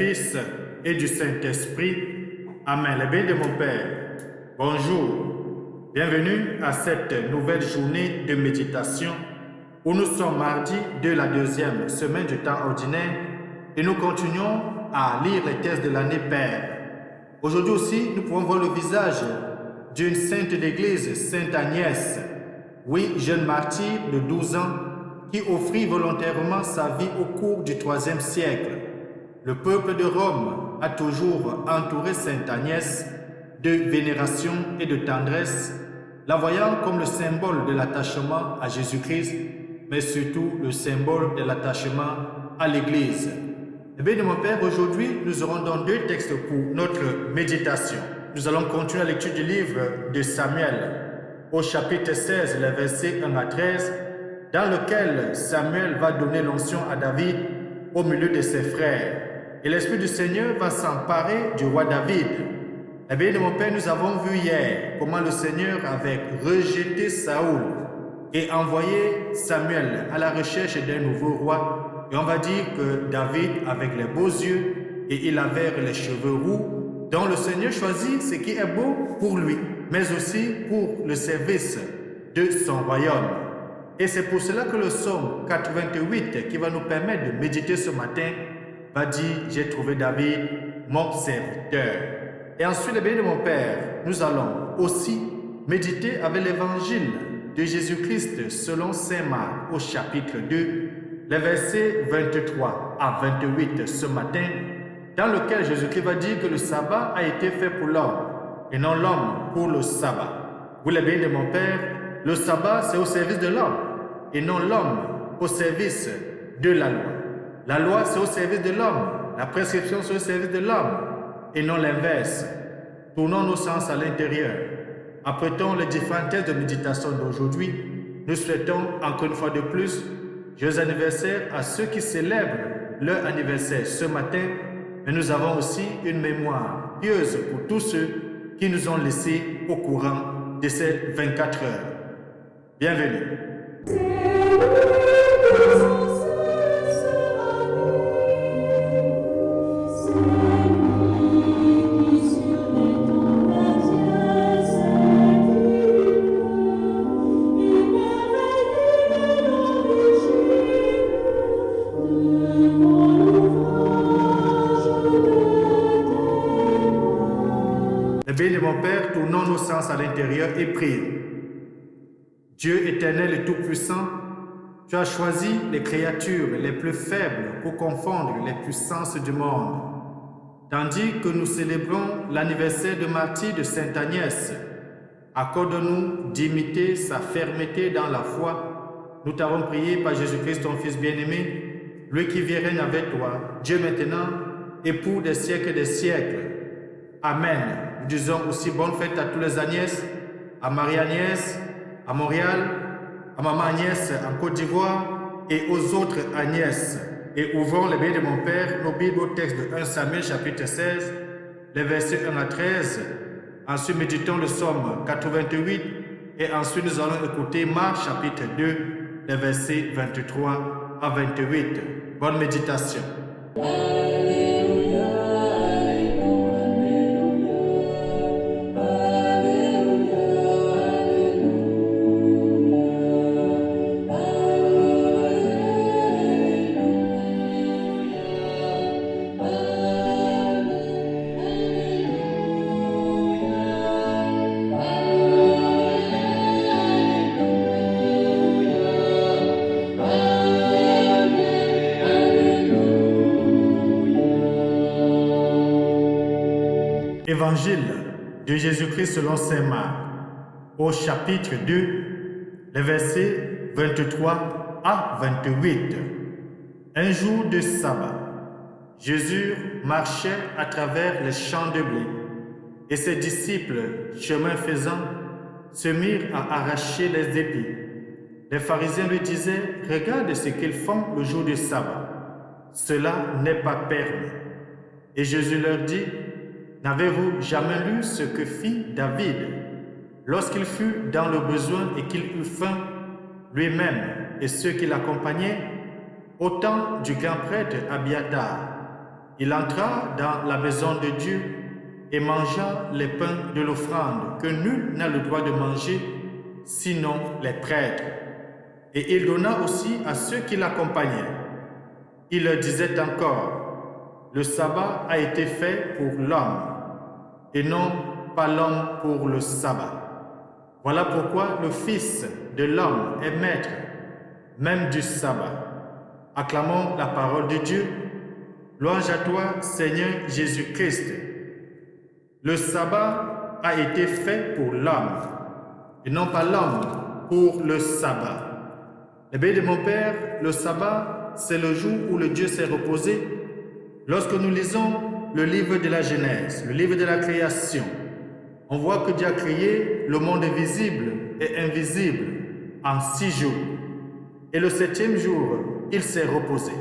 Fils et du Saint-Esprit. Amen. Les bénis de mon Père. Bonjour. Bienvenue à cette nouvelle journée de méditation où nous sommes mardi de la deuxième semaine du temps ordinaire et nous continuons à lire les textes de l'année Père. Aujourd'hui aussi, nous pouvons voir le visage d'une sainte de l'Église, Sainte Agnès, oui, jeune martyr de 12 ans qui offrit volontairement sa vie au cours du IIIe siècle. Le peuple de Rome a toujours entouré Sainte Agnès de vénération et de tendresse, la voyant comme le symbole de l'attachement à Jésus-Christ, mais surtout le symbole de l'attachement à l'Église. Eh bien, de mon Père, aujourd'hui, nous aurons donc deux textes pour notre méditation. Nous allons continuer la lecture du livre de Samuel, au chapitre 16, les versets 1 à 13, dans lequel Samuel va donner l'onction à David au milieu de ses frères. Et l'Esprit du Seigneur va s'emparer du roi David. Eh bien, de mon Père, nous avons vu hier comment le Seigneur avait rejeté Saoul et envoyé Samuel à la recherche d'un nouveau roi. Et on va dire que David, avec les beaux yeux, et il avait les cheveux roux, dont le Seigneur choisit ce qui est beau pour lui, mais aussi pour le service de son royaume. Et c'est pour cela que le psaume 88, qui va nous permettre de méditer ce matin, va dire « J'ai trouvé David, mon serviteur ». Et ensuite, les bénis de mon Père, nous allons aussi méditer avec l'évangile de Jésus-Christ selon saint Marc au chapitre 2, les versets 23 à 28 ce matin, dans lequel Jésus-Christ va dire que le sabbat a été fait pour l'homme et non l'homme pour le sabbat. Vous les bénis de mon Père, le sabbat c'est au service de l'homme et non l'homme au service de la loi. La loi c'est au service de l'homme, la prescription c'est au service de l'homme et non l'inverse. Tournons nos sens à l'intérieur. Apprêtons les différents textes de méditation d'aujourd'hui. Nous souhaitons encore une fois de plus joyeux anniversaire à ceux qui célèbrent leur anniversaire ce matin, mais nous avons aussi une mémoire pieuse pour tous ceux qui nous ont laissés au courant de ces 24 heures. Bienvenue. Béni de mon Père, tournons nos sens à l'intérieur et prions. Dieu éternel et tout-puissant, tu as choisi les créatures les plus faibles pour confondre les puissances du monde. Tandis que nous célébrons l'anniversaire de martyre de Sainte Agnès, accorde-nous d'imiter sa fermeté dans la foi. Nous t'avons prié par Jésus-Christ, ton Fils bien-aimé, lui qui vit règne avec toi, Dieu maintenant et pour des siècles et des siècles. Amen. Nous disons aussi bonne fête à tous les Agnès, à Marie-Agnès, à Montréal, à Maman Agnès en Côte d'Ivoire et aux autres Agnès. Et ouvrons les bénis de mon Père, nos Bibles au texte de 1 Samuel chapitre 16, les versets 1 à 13. Ensuite, méditons le psaume 88 et ensuite nous allons écouter Marc chapitre 2, les versets 23 à 28. Bonne méditation. Évangile de Jésus-Christ selon saint Marc, au chapitre 2, les versets 23 à 28. Un jour de sabbat, Jésus marchait à travers les champs de blé, et ses disciples, chemin faisant, se mirent à arracher les épis. Les pharisiens lui disaient « Regarde ce qu'ils font le jour du sabbat. Cela n'est pas permis. » Et Jésus leur dit « N'avez-vous jamais lu ce que fit David lorsqu'il fut dans le besoin et qu'il eut faim, lui-même et ceux qui l'accompagnaient, au temps du grand prêtre Abiathar? il entra dans la maison de Dieu et mangea les pains de l'offrande que nul n'a le droit de manger, sinon les prêtres. Et il donna aussi à ceux qui l'accompagnaient. Il leur disait encore, le sabbat a été fait pour l'homme, et non pas l'homme pour le sabbat. Voilà pourquoi le Fils de l'homme est maître, même du sabbat. Acclamons la parole de Dieu. Louange à toi, Seigneur Jésus-Christ. Le sabbat a été fait pour l'homme, et non pas l'homme pour le sabbat. Les bénis de mon Père, le sabbat, c'est le jour où le Dieu s'est reposé. Lorsque nous lisons le livre de la Genèse, le livre de la création, on voit que Dieu a créé le monde visible et invisible en 6 jours. Et le 7e jour, il s'est reposé.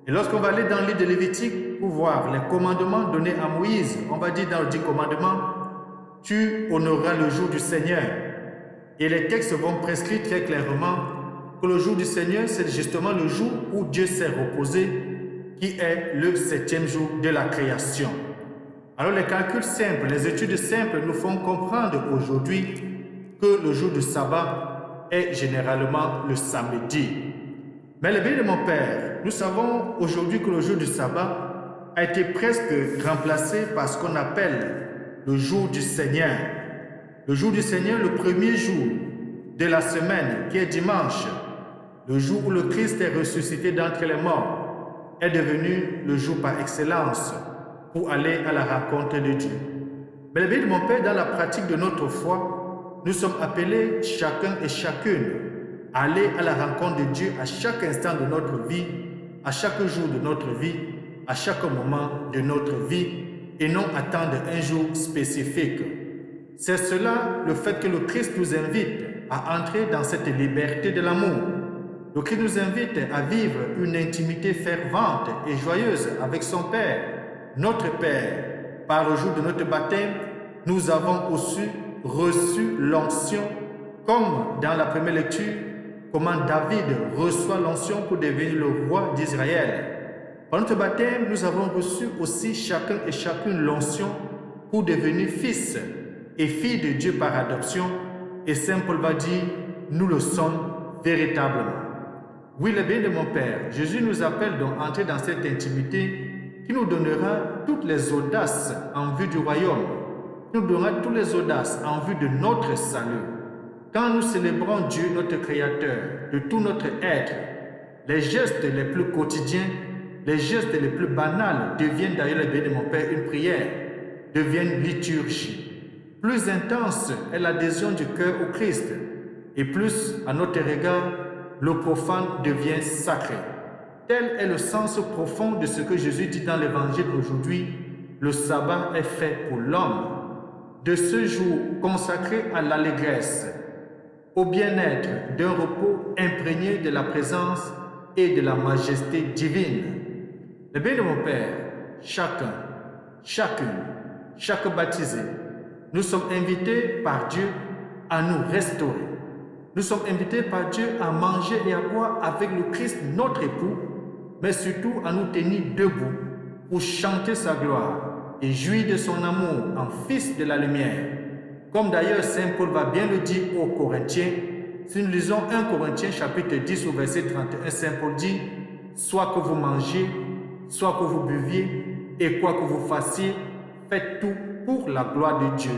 Et lorsqu'on va aller dans le livre de Lévitique pour voir les commandements donnés à Moïse, on va dire dans le 10 commandements, tu honoreras le jour du Seigneur. Et les textes vont prescrire très clairement que le jour du Seigneur, c'est justement le jour où Dieu s'est reposé, qui est le 7e jour de la création. Alors les calculs simples, les études simples nous font comprendre aujourd'hui que le jour du sabbat est généralement le samedi. Mais le bien de mon Père, nous savons aujourd'hui que le jour du sabbat a été presque remplacé par ce qu'on appelle le jour du Seigneur. Le jour du Seigneur, le premier jour de la semaine, qui est dimanche, le jour où le Christ est ressuscité d'entre les morts, est devenu le jour par excellence pour aller à la rencontre de Dieu. Mais le bien de mon Père, dans la pratique de notre foi, nous sommes appelés chacun et chacune à aller à la rencontre de Dieu à chaque instant de notre vie, à chaque jour de notre vie, à chaque moment de notre vie, et non attendre un jour spécifique. C'est cela le fait que le Christ nous invite à entrer dans cette liberté de l'amour. Le Christ nous invite à vivre une intimité fervente et joyeuse avec son Père, notre Père. Par le jour de notre baptême, nous avons aussi reçu l'onction, comme dans la première lecture, comment David reçoit l'onction pour devenir le roi d'Israël. Par notre baptême, nous avons reçu aussi chacun et chacune l'onction pour devenir fils et filles de Dieu par adoption. Et Saint Paul va dire, nous le sommes véritablement. Oui, le bien de mon Père, Jésus nous appelle donc à entrer dans cette intimité qui nous donnera toutes les audaces en vue du royaume, qui nous donnera toutes les audaces en vue de notre salut. Quand nous célébrons Dieu, notre Créateur, de tout notre être, les gestes les plus quotidiens, les gestes les plus banals deviennent d'ailleurs, le bien de mon Père, une prière, deviennent liturgie. Plus intense est l'adhésion du cœur au Christ, et plus, à notre regard, le profane devient sacré. Tel est le sens profond de ce que Jésus dit dans l'Évangile aujourd'hui. Le sabbat est fait pour l'homme. De ce jour consacré à l'allégresse, au bien-être d'un repos imprégné de la présence et de la majesté divine. Le bien de mon Père, chacun, chacune, chaque baptisé, nous sommes invités par Dieu à nous restaurer. Nous sommes invités par Dieu à manger et à boire avec le Christ, notre époux, mais surtout à nous tenir debout pour chanter sa gloire et jouir de son amour en Fils de la lumière. Comme d'ailleurs Saint Paul va bien le dire aux Corinthiens, si nous lisons 1 Corinthiens chapitre 10 au verset 31, Saint Paul dit, soit que vous mangiez, soit que vous buviez, et quoi que vous fassiez, faites tout pour la gloire de Dieu.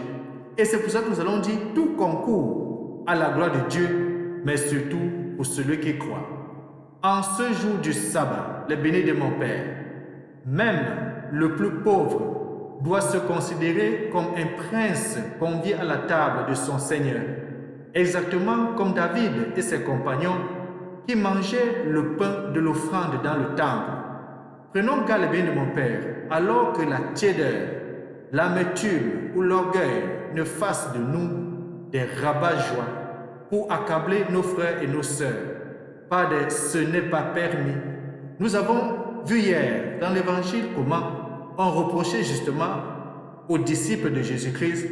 Et c'est pour ça que nous allons dire, tout concourt à la gloire de Dieu, mais surtout pour celui qui croit. En ce jour du sabbat, le béni de mon Père, même le plus pauvre doit se considérer comme un prince convié à la table de son Seigneur, exactement comme David et ses compagnons qui mangeaient le pain de l'offrande dans le temple. Prenons garde, le béni de mon Père, alors que la tiédeur, l'amertume ou l'orgueil ne fassent de nous des rabat-joie pour accabler nos frères et nos sœurs. Pas de « ce n'est pas permis ». Nous avons vu hier dans l'Évangile comment on reprochait justement aux disciples de Jésus-Christ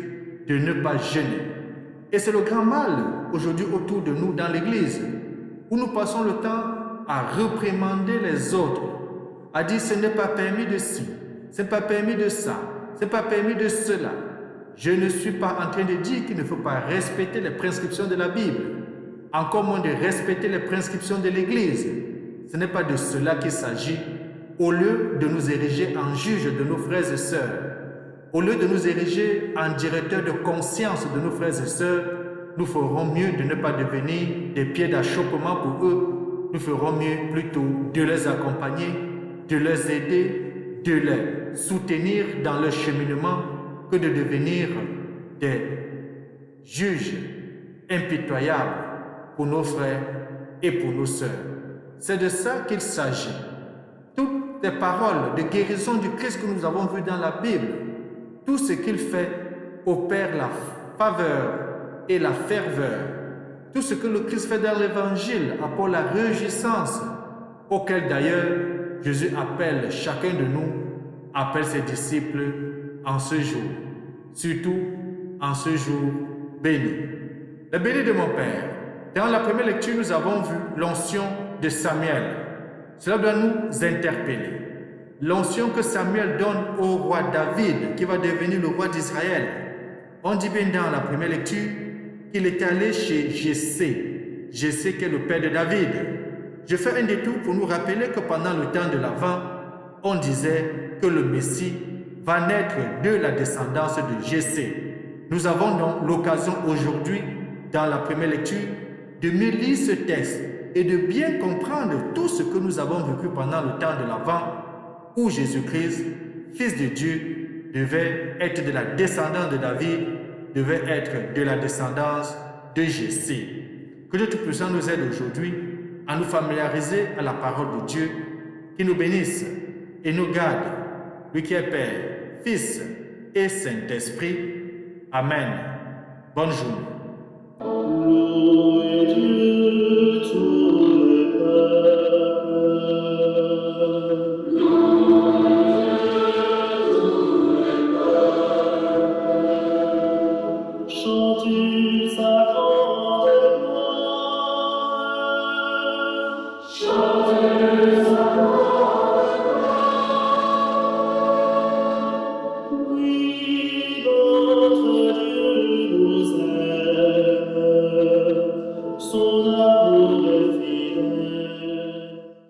de ne pas jeûner. Et c'est le grand mal aujourd'hui autour de nous dans l'Église, où nous passons le temps à réprimander les autres, a dit ce n'est pas permis de ci, ce n'est pas permis de ça, ce n'est pas permis de cela. Je ne suis pas en train de dire qu'il ne faut pas respecter les prescriptions de la Bible, encore moins de respecter les prescriptions de l'Église. Ce n'est pas de cela qu'il s'agit. Au lieu de nous ériger en juges de nos frères et sœurs, au lieu de nous ériger en directeurs de conscience de nos frères et sœurs, nous ferons mieux de ne pas devenir des pieds d'achoppement pour eux. Nous ferons mieux plutôt de les accompagner, de les aider, de les soutenir dans leur cheminement que de devenir des juges impitoyables pour nos frères et pour nos sœurs. C'est de ça qu'il s'agit. Toutes les paroles de guérison du Christ que nous avons vues dans la Bible, tout ce qu'il fait opère la faveur et la ferveur. Tout ce que le Christ fait dans l'Évangile apporte la réjouissance, auquel d'ailleurs Jésus appelle chacun de nous, appelle ses disciples en ce jour, surtout en ce jour béni. Le béni de mon Père. Dans la première lecture, nous avons vu l'onction de Samuel. Cela doit nous interpeller. L'onction que Samuel donne au roi David, qui va devenir le roi d'Israël. On dit bien dans la première lecture qu'il est allé chez Jessé. Jessé qui est le père de David. Je fais un détour pour nous rappeler que pendant le temps de l'Avent, on disait que le Messie va naître de la descendance de Jessé. Nous avons donc l'occasion aujourd'hui, dans la première lecture, de mieux lire ce texte et de bien comprendre tout ce que nous avons vécu pendant le temps de l'Avent, où Jésus-Christ, Fils de Dieu, devait être de la descendance de David, devait être de la descendance de Jessé. Que Dieu Tout-Puissant nous aide aujourd'hui à nous familiariser à la parole de Dieu, qui nous bénisse et nous garde, lui qui est Père, Fils et Saint-Esprit. Amen. Bonne journée. Chantez sa gloire.